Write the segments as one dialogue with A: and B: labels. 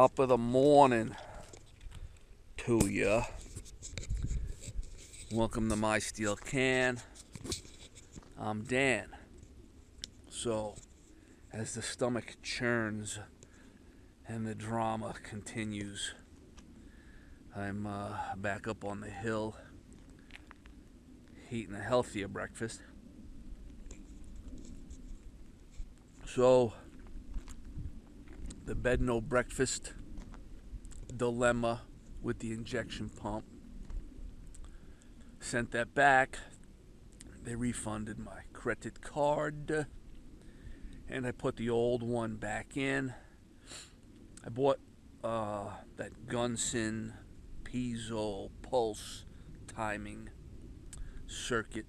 A: Top of the morning to ya. Welcome to My Steel Can. I'm Dan. So, as the stomach churns and the drama continues, I'm back up on the hill, eating a healthier breakfast. So, the bed no breakfast dilemma with the injection pump. Sent that back. They refunded my credit card, and I put the old one back in. I bought that Gunson piezo pulse timing circuit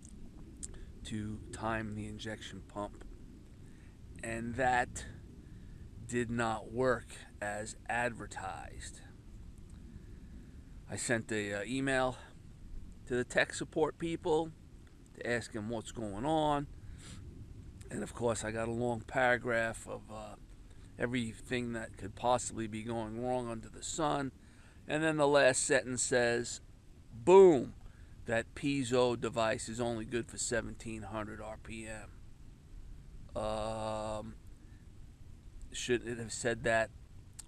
A: to time the injection pump, and that did not work as advertised. I sent a email to the tech support people to ask them what's going on, and of course I got a long paragraph of everything that could possibly be going wrong under the sun, and then the last sentence says, boom, that piezo device is only good for 1700 RPM. Should it have said that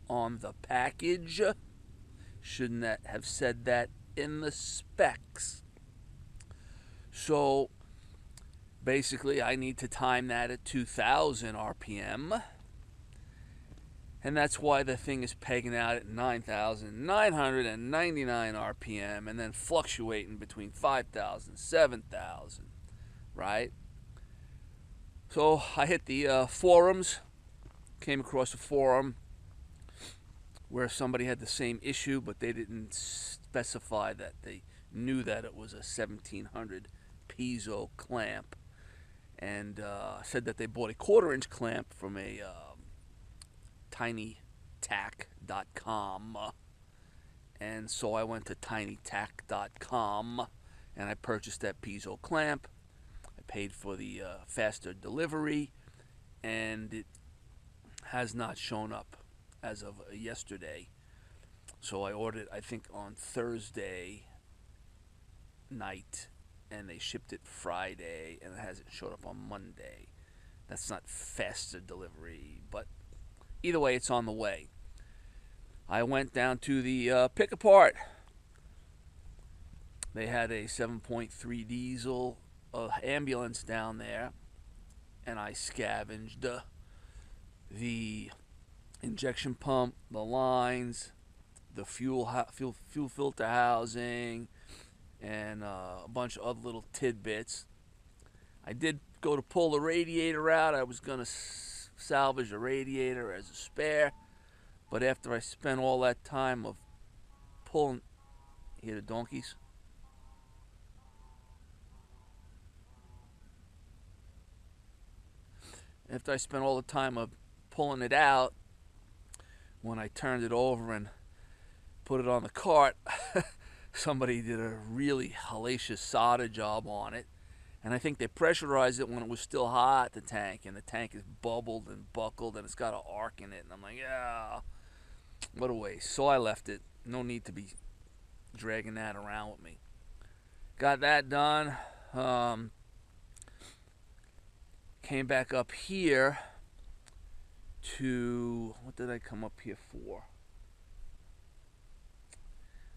A: on the package? Shouldn't that have said that in the specs? So basically I need to time that at 2000 RPM, and that's why the thing is pegging out at 9,999 RPM and then fluctuating between 5,000, 7,000, right? So I hit the forums, came across a forum where somebody had the same issue, but they didn't specify that they knew that it was a 1700 piezo clamp, and said that they bought a 1/4-inch clamp from a tinytac.com, and so I went to tinytac.com and I purchased that piezo clamp. I paid for the faster delivery, and it has not shown up as of yesterday. So I ordered, I think, on Thursday night, and they shipped it Friday, and it hasn't showed up on Monday. That's not faster delivery, but either way, it's on the way. I went down to the pick apart. They had a 7.3 diesel ambulance down there, and I scavenged the injection pump, the lines, the fuel filter housing, and a bunch of other little tidbits. I did go to pull the radiator out. I was going to salvage the radiator as a spare, but after I spent all that time of pulling, hear the donkeys? After I spent all the time of pulling it out, when I turned it over and put it on the cart, somebody did a really hellacious solder job on it, and I think they pressurized it when it was still hot, the tank, and the tank is bubbled and buckled, and it's got an arc in it, and I'm like, yeah, what a waste. So I left it. No need to be dragging that around with me. Got that done. Came back up here to, what did I come up here for?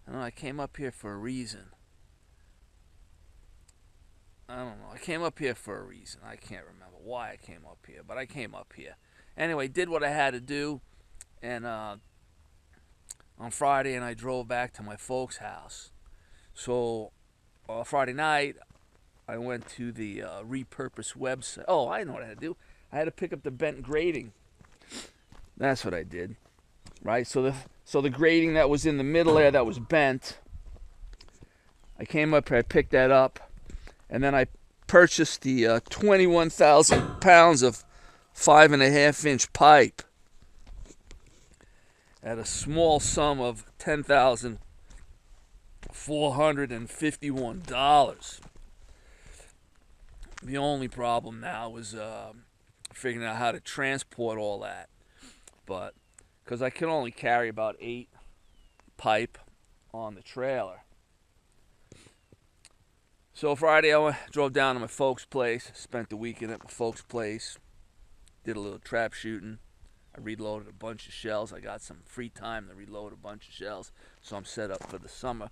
A: I don't know, I came up here for a reason. I don't know. I came up here for a reason. I can't remember why I came up here, but I came up here. Anyway, did what I had to do, and on Friday, and I drove back to my folks' house. So Friday night, I went to the repurposed website. Oh, I know what I had to do. I had to pick up the bent grating. That's what I did, right? So the grating that was in the middle there that was bent, I came up here, I picked that up, and then I purchased the 21,000 pounds of 5.5-inch pipe at a small sum of $10,451. The only problem now is figuring out how to transport all that. But because I can only carry about 8 pipe on the trailer. So Friday drove down to my folks' place, spent the weekend at my folks' place, did a little trap shooting. I reloaded a bunch of shells. I got some free time to reload a bunch of shells, so I'm set up for the summer.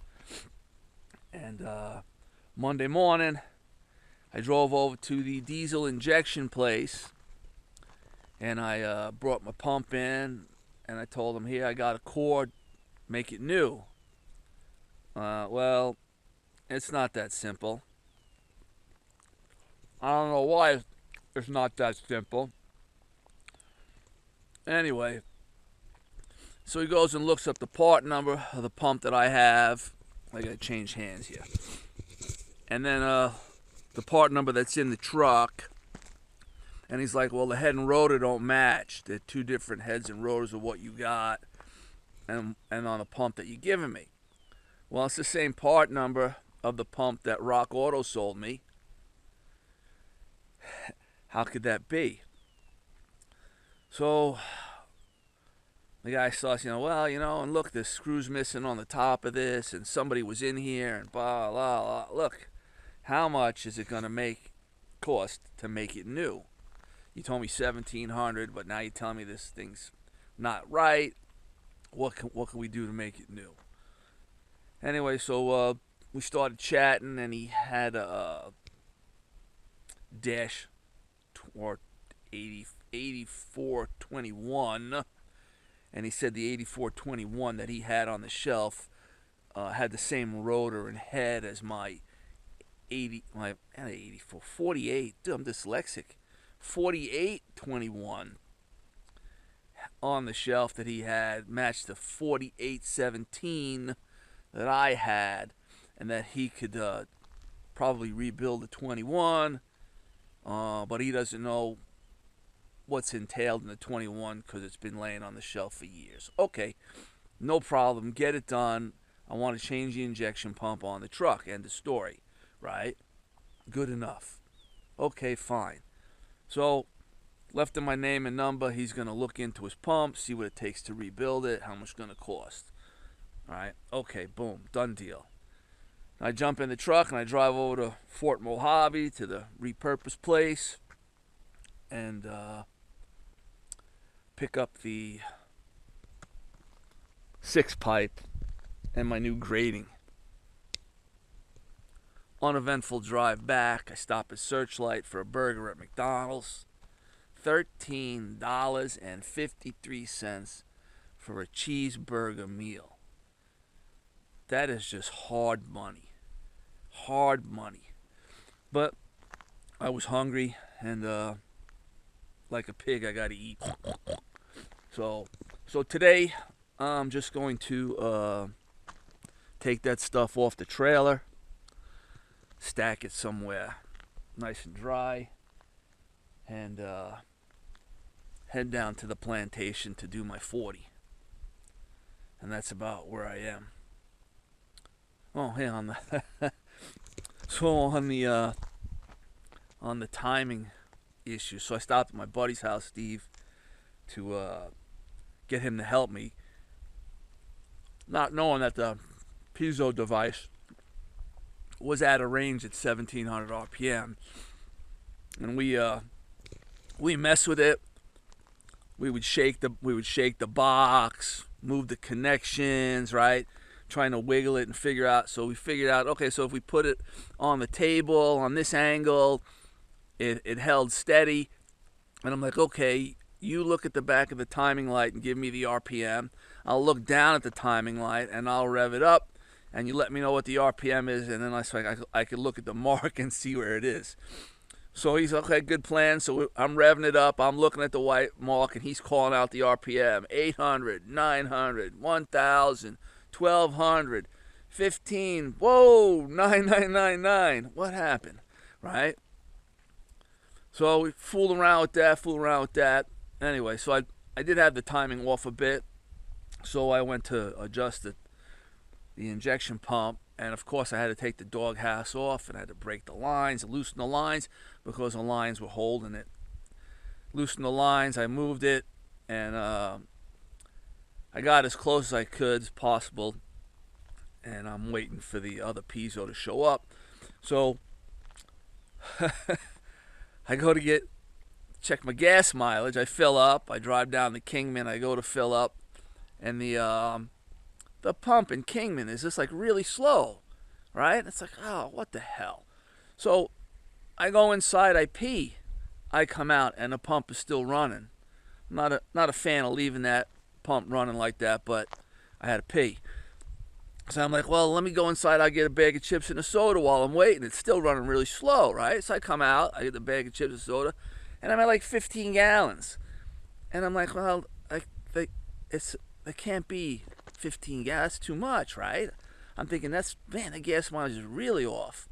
A: And Monday morning, I drove over to the diesel injection place, and I brought my pump in, and I told them, here, I got a cord, make it new. Well, it's not that simple. I don't know why it's not that simple. Anyway, so he goes and looks up the part number of the pump that I have. I gotta change hands here. And then the part number that's in the truck. And he's like, well, the head and rotor don't match. They're 2 different heads and rotors of what you got and on the pump that you're giving me. Well, it's the same part number of the pump that Rock Auto sold me. How could that be? So the guy starts, well, and look, the screw's missing on the top of this, and somebody was in here, and blah, blah, blah. Look, how much is it going to cost to make it new? You told me $1,700, but now you're telling me this thing's not right. What can we do to make it new? Anyway, so we started chatting, and he had a dash or 8421, and he said the 8421 that he had on the shelf had the same rotor and head as my 48. Dude, I'm dyslexic. 4821 on the shelf that he had matched the 4817 that I had, and that he could probably rebuild the 21, but he doesn't know what's entailed in the 21 because it's been laying on the shelf for years. Okay, no problem, get it done. I want to change the injection pump on the truck. End of story, right? Good enough. Okay, fine. So left him my name and number. He's going to look into his pump, see what it takes to rebuild it, how much it's going to cost. All right, okay, boom, done deal. I jump in the truck and I drive over to Fort Mojave to the repurposed place and pick up the 6 pipe and my new grating. Uneventful drive back. I stop at Searchlight for a burger at McDonald's. $13.53 for a cheeseburger meal. That is just hard money. Hard money. But I was hungry, and like a pig, I got to eat. So today, I'm just going to take that stuff off the trailer, stack it somewhere nice and dry, and head down to the plantation to do my 40. And that's about where I am. Oh, hey, on the so on the timing issue. So I stopped at my buddy's house, Steve, to get him to help me, not knowing that the piezo device was at a range at 1700 RPM, and we mess with it. We would shake the box, move the connections, right? Trying to wiggle it and figure out. So we figured out, okay, so if we put it on the table on this angle, it held steady. And I'm like, okay, you look at the back of the timing light and give me the RPM. I'll look down at the timing light and I'll rev it up, and you let me know what the RPM is, and then I could look at the mark and see where it is. So he's okay, good plan. So I'm revving it up. I'm looking at the white mark, and he's calling out the RPM: 800, 900, 1,000, 1,200, 15. Whoa, 9999. What happened, right? So we fooled around with that. Anyway, so I did have the timing off a bit. So I went to adjust the injection pump. And of course, I had to take the dog house off, and I had to break the lines, loosen the lines, because the lines were holding it. Loosened the lines, I moved it, and I got as close as I could as possible, and I'm waiting for the other piezo to show up. So I go to check my gas mileage. I fill up. I drive down to Kingman. I go to fill up, and the pump in Kingman is just like really slow, right? It's like, oh, what the hell? So I go inside. I pee. I come out, and the pump is still running. Not a fan of leaving that pump running like that, but I had to pee. So I'm like, well, let me go inside. I'll get a bag of chips and a soda while I'm waiting. It's still running really slow, right? So I come out. I get the bag of chips and soda, and I'm at like 15 gallons. And I'm like, well, it can't be 15 gallons. That's too much, right? I'm thinking, the gas mileage is really off.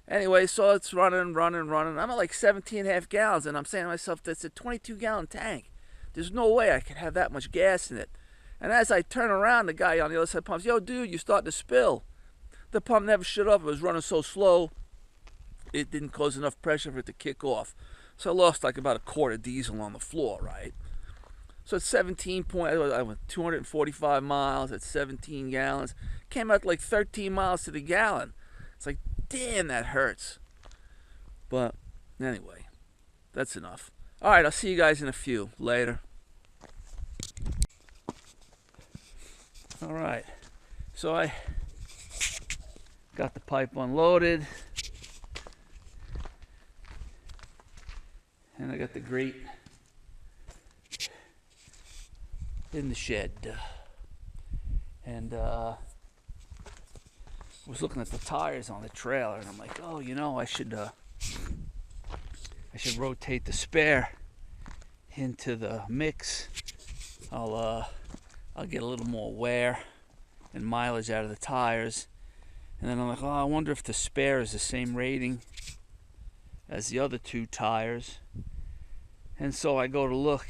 A: Anyway, so it's running. I'm at like 17 and a half gallons, and I'm saying to myself, that's a 22-gallon tank. There's no way I could have that much gas in it. And as I turn around, the guy on the other side pumps, yo, dude, you're starting to spill. The pump never shut off. It was running so slow, it didn't cause enough pressure for it to kick off. So I lost like about a quart of diesel on the floor, right? So it's I went 245 miles at 17 gallons. Came out like 13 miles to the gallon. It's like, damn, that hurts. But anyway, that's enough. All right, I'll see you guys in a few. Later. All right, so I got the pipe unloaded, and I got the grate in the shed, and was looking at the tires on the trailer, and I'm like, oh, I should rotate the spare into the mix. I'll get a little more wear and mileage out of the tires. And then I'm like, oh, I wonder if the spare is the same rating as the other two tires. And so I go to look,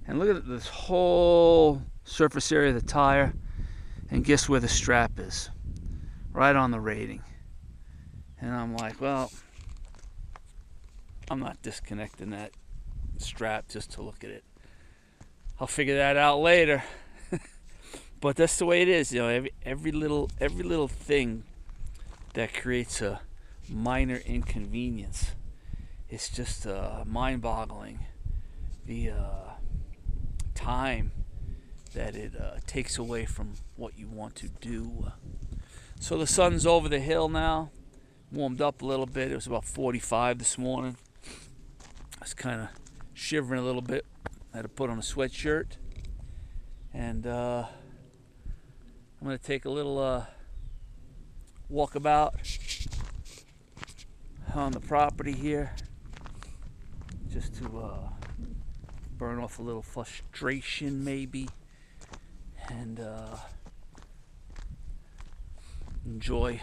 A: and look at this whole surface area of the tire, and guess where the strap is? Right on the rating. And I'm like, well, I'm not disconnecting that strap just to look at it. I'll figure that out later. But that's the way it is, every little thing that creates a minor inconvenience. It's just mind-boggling, the time that it takes away from what you want to do. So the sun's over the hill now, warmed up a little bit. It was about 45 this morning. I was kind of shivering a little bit. I had to put on a sweatshirt, and I'm going to take a little walkabout on the property here, just to burn off a little frustration maybe, and enjoy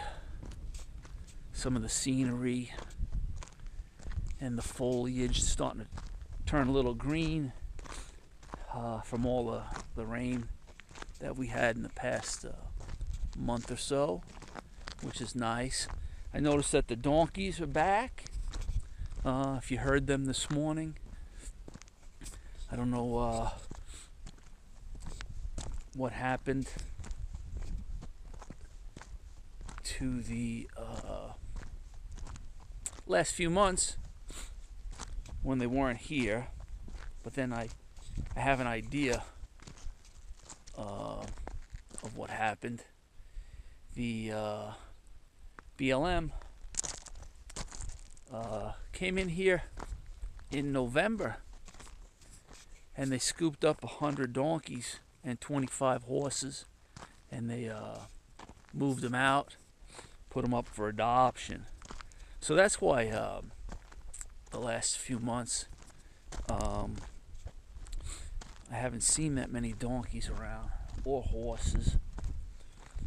A: some of the scenery and the foliage starting to turn a little green from all the rain that we had in the past month or so, which is nice. I noticed that the donkeys are back. If you heard them this morning, I don't know what happened to the last few months when they weren't here, but then I have an idea of what happened. The BLM came in here in November, and they scooped up 100 donkeys and 25 horses, and they moved them out, put them up for adoption. So that's why the last few months I haven't seen that many donkeys around or horses.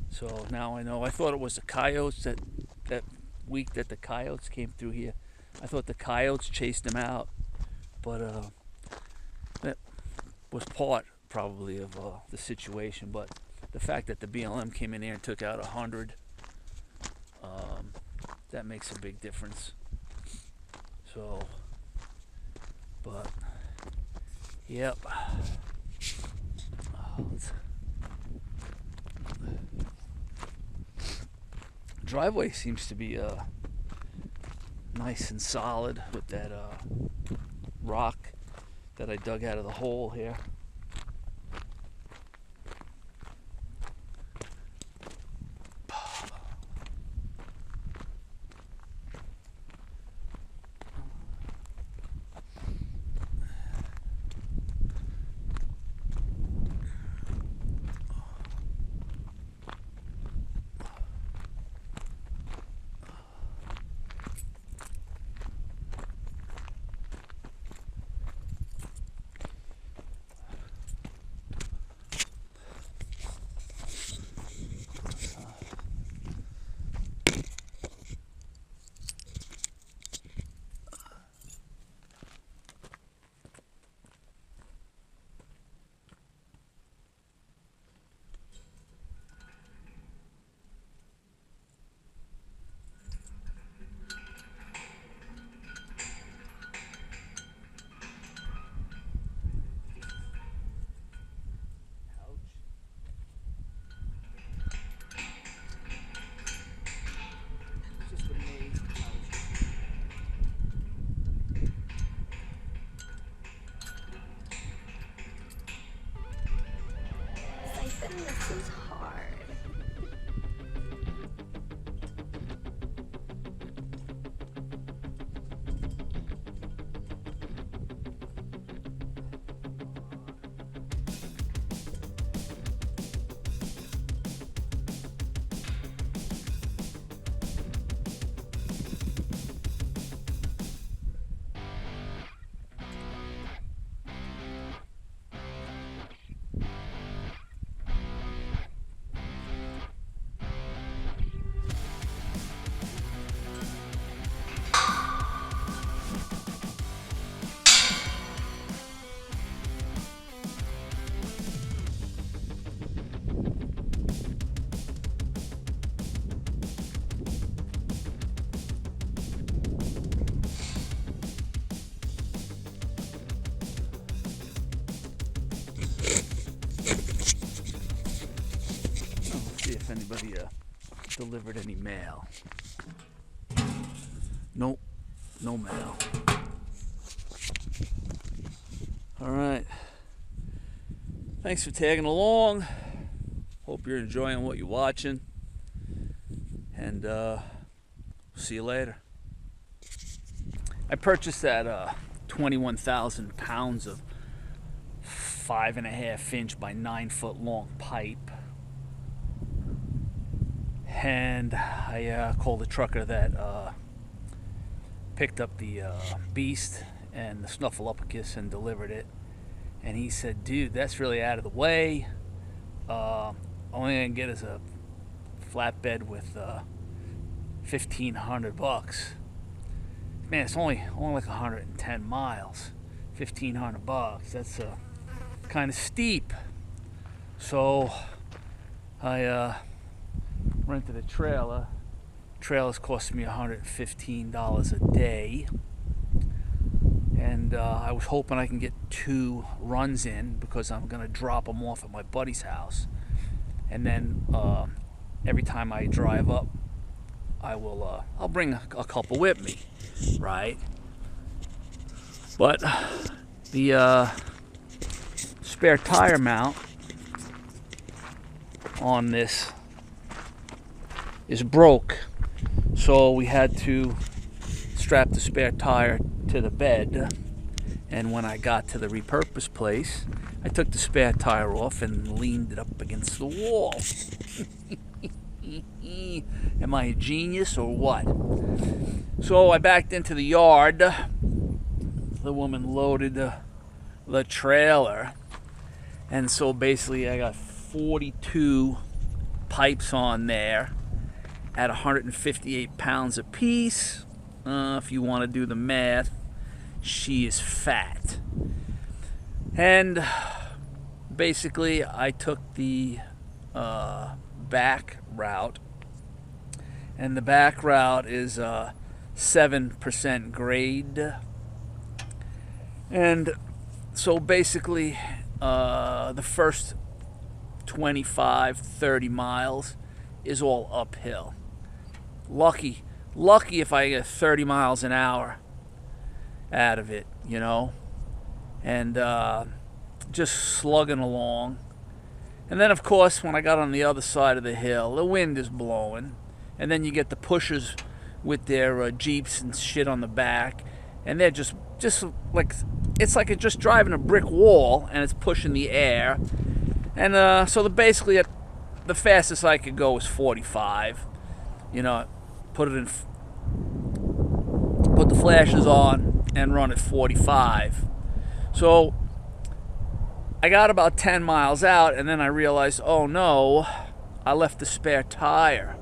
A: So now I know. I thought it was the coyotes that week that the coyotes came through here. I thought the coyotes chased them out, but that was part probably of the situation. But the fact that the BLM came in here and took out 100, that makes a big difference. So, but yep. Driveway seems to be nice and solid with that rock that I dug out of the hole here.
B: This is hard.
A: See if anybody delivered any mail. Nope, no mail. All right. Thanks for tagging along. Hope you're enjoying what you're watching. And see you later. I purchased that 21,000 pounds of 5.5 inch by 9 foot long pipe. And I called the trucker that picked up the Beast and the Snuffleupagus and delivered it. And he said, dude, that's really out of the way. Only I can get is a flatbed with $1,500. Man, it's only like 110 miles. $1,500. That's kind of steep. So I rented a trailer. Trailers cost me $115 a day. And I was hoping I can get 2 runs in because I'm going to drop them off at my buddy's house. And then every time I drive up, I'll bring a couple with me, right? But the spare tire mount on this is broke, so we had to strap the spare tire to the bed. And when I got to the repurposed place, I took the spare tire off and leaned it up against the wall. Am I a genius or what? So I backed into the yard. The woman loaded the trailer, and so basically I got 42 pipes on there at 158 pounds a piece. If you want to do the math, she is fat. And basically I took the back route, and the back route is 7% grade. And so basically the first 25, 30 miles is all uphill. Lucky if I get 30 miles an hour out of it, you know, and just slugging along. And then, of course, when I got on the other side of the hill, the wind is blowing, and then you get the pushers with their Jeeps and shit on the back, and they're just like, it's like it's just driving a brick wall, and it's pushing the air. And so basically, the fastest I could go was 45. You know, put the flashers on and run at 45. So I got about 10 miles out, and then I realized, oh no, I left the spare tire.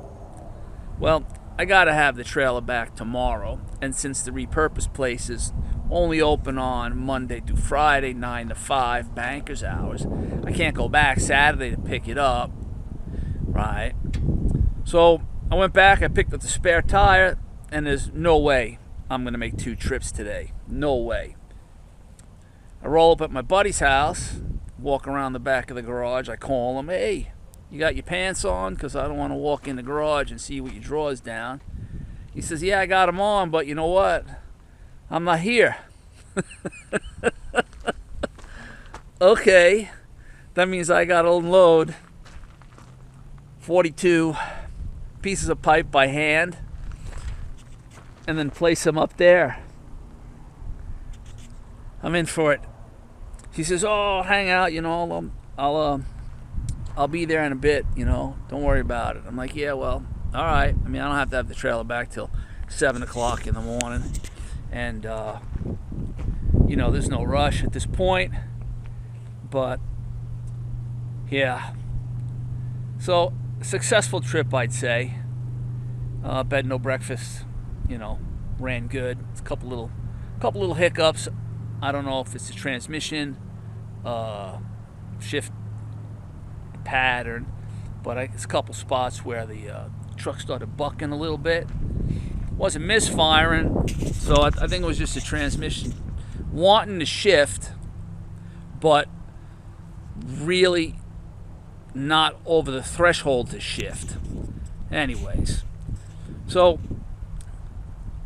A: Well, I gotta have the trailer back tomorrow, and since the repurposed place is only open on Monday through Friday, 9 to 5, banker's hours, I can't go back Saturday to pick it up, right? So I went back, I picked up the spare tire, and there's no way I'm gonna make 2 trips today. No way. I roll up at my buddy's house, walk around the back of the garage. I call him, hey, you got your pants on? Because I don't want to walk in the garage and see what your drawers down. He says, yeah, I got them on, but you know what? I'm not here. Okay, that means I got to unload 42 pieces of pipe by hand and then place them up there. I'm in for it. He says, oh, hang out, you know, I'll be there in a bit, you know, don't worry about it. I'm like, yeah, well, all right. I mean, I don't have to have the trailer back till 7 o'clock in the morning. And, you know, there's no rush at this point. But, yeah. So, successful trip, I'd say. Bed, no breakfast, you know, ran good. It's a couple little hiccups. I don't know if it's the transmission, shift pattern, but it's a couple spots where the truck started bucking a little bit. Wasn't misfiring, so I think it was just the transmission wanting to shift, but really not over the threshold to shift. Anyways, so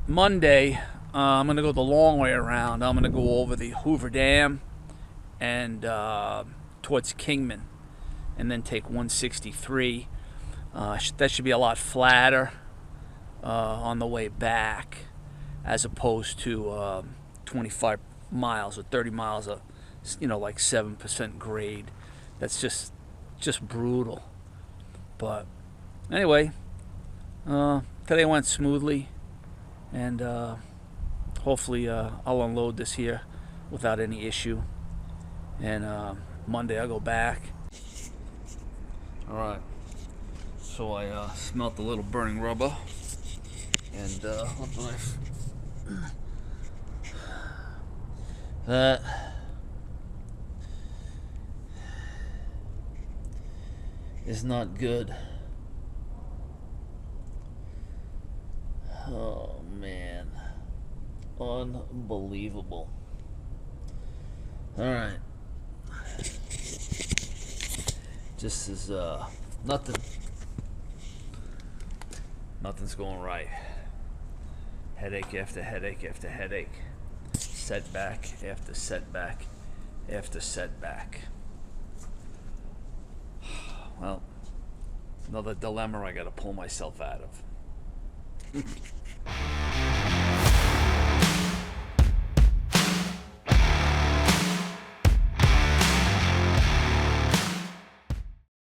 A: Monday, I'm going to go the long way around. I'm going to go over the Hoover Dam and towards Kingman, and then take 163. That should be a lot flatter on the way back, as opposed to 25 miles or 30 miles of, you know, like 7% grade. That's just brutal. But anyway, today went smoothly, and hopefully I'll unload this here without any issue. And Monday I'll go back. All right. So I smelt the little burning rubber, and that is not good. Oh man, unbelievable. All right, just as nothing's going right. Headache after headache after headache. Setback after setback after setback. Well, another dilemma I gotta pull myself out of.